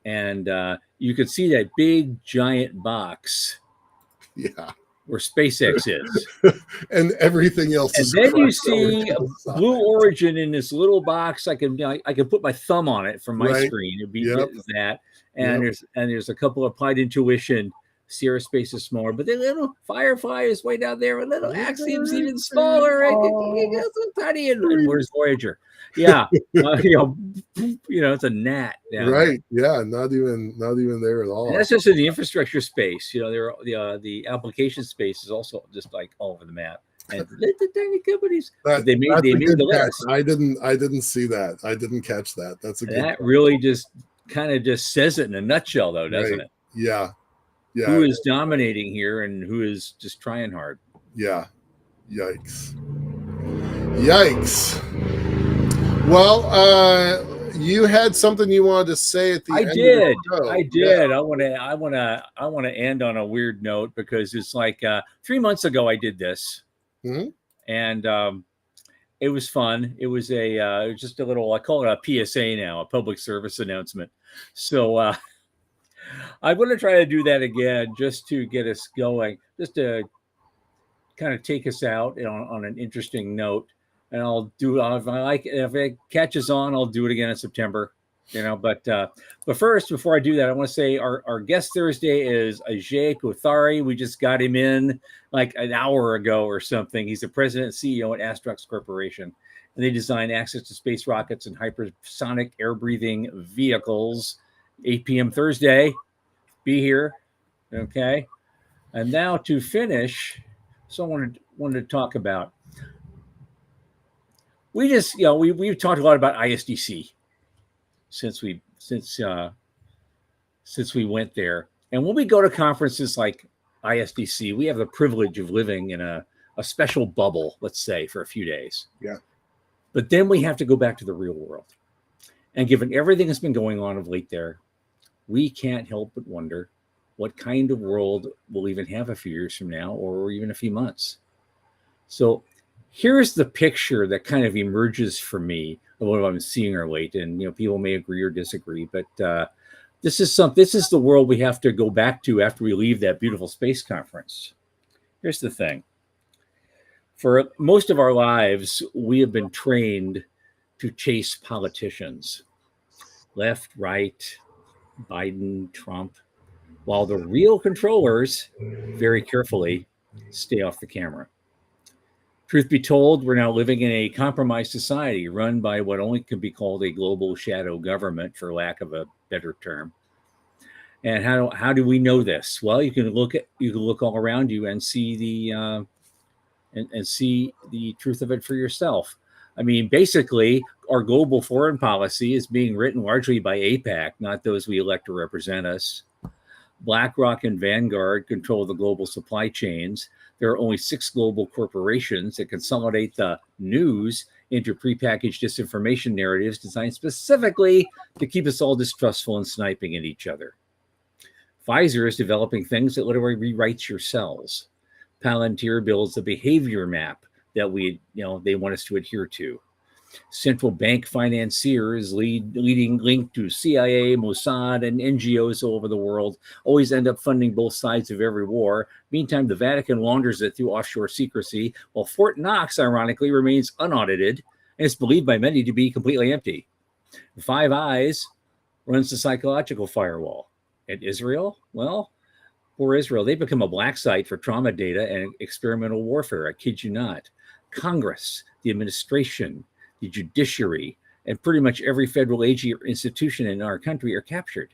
And you can see that big giant box. Yeah. Where SpaceX is. And everything else and is. And then you see Blue Origin in this little box. I can put my thumb on it from my screen. It'd be that. And there's a couple of Applied Intuition. Sierra Space is smaller, but the little Firefly is way down there. A little Axiom's even smaller. So tiny. And where's Voyager? Yeah, it's a gnat. Right. Yeah. Not even there at all. And that's just in the infrastructure space. The application space is also just like all over the map. And the tiny companies. They made the list. I didn't see that. I didn't catch that. That's a good. That really just kind of just says it in a nutshell, though, doesn't it? Yeah. Yeah. Who is dominating here and who is just trying hard? Yeah. Yikes. Well, you had something you wanted to say at the end. I did. Yeah. I want to end on a weird note, because it's like 3 months ago I did this, and it was fun. It was just a little, I call it a PSA now, a public service announcement. So I'm going to try to do that again, just to get us going, just to kind of take us out on an interesting note. And I'll do if I like it, if it catches on, I'll do it again in September. But first, before I do that, I want to say our guest Thursday is Ajay Kothari. We just got him in like an hour ago or something. He's the president and CEO at Astrox Corporation, and they design access to space rockets and hypersonic air-breathing vehicles. 8 p.m. Thursday. be here. Okay. And now to finish, so I wanted to talk about, we've talked a lot about ISDC since we went there. And when we go to conferences like ISDC, we have the privilege of living in a special bubble, let's say, for a few days. Yeah. But then we have to go back to the real world. And given everything that's been going on of late there, we can't help but wonder what kind of world we'll even have a few years from now, or even a few months. So here's the picture that kind of emerges for me of what I'm seeing or late. And people may agree or disagree, but this is the world we have to go back to after we leave that beautiful space conference. Here's the thing. For most of our lives, we have been trained to chase politicians, left, right, Biden, Trump, while the real controllers very carefully stay off the camera. Truth be told, we're now living in a compromised society run by what only can be called a global shadow government, for lack of a better term. And how do we know this? Well, you can look all around you and see the truth of it for yourself. I mean, basically, our global foreign policy is being written largely by AIPAC, not those we elect to represent us. BlackRock and Vanguard control the global supply chains. There are only 6 global corporations that consolidate the news into prepackaged disinformation narratives designed specifically to keep us all distrustful and sniping at each other. Pfizer is developing things that literally rewrites your cells. Palantir builds the behavior map that they want us to adhere to. Central bank financiers leading linked to CIA, Mossad, and NGOs all over the world always end up funding both sides of every war. Meantime, the Vatican launders it through offshore secrecy, while Fort Knox, ironically, remains unaudited and is believed by many to be completely empty. The Five Eyes runs the psychological firewall. And Israel? Well, poor Israel. They've become a black site for trauma data and experimental warfare. I kid you not. Congress, the administration, the judiciary, and pretty much every federal agency or institution in our country are captured.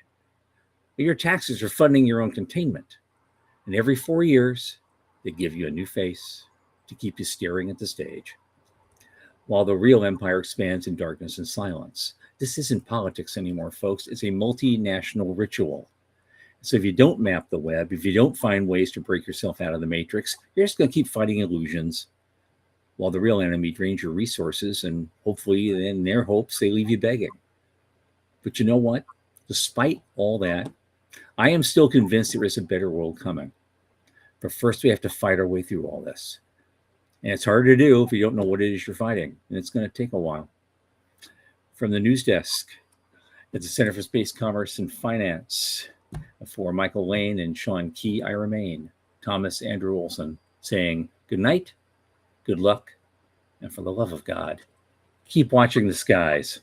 Your taxes are funding your own containment. And every 4 years, they give you a new face to keep you staring at the stage. While the real empire expands in darkness and silence. This isn't politics anymore, folks. It's a multinational ritual. So if you don't map the web, if you don't find ways to break yourself out of the matrix, you're just going to keep fighting illusions, while the real enemy drains your resources, and hopefully in their hopes, they leave you begging. But you know what? Despite all that, I am still convinced there is a better world coming. But first, we have to fight our way through all this. And it's hard to do if you don't know what it is you're fighting. And it's going to take a while. From the news desk at the Center for Space Commerce and Finance, for Michael Lane and Sean Key, I remain Thomas Andrew Olson, saying good night, good luck, and for the love of God, keep watching the skies.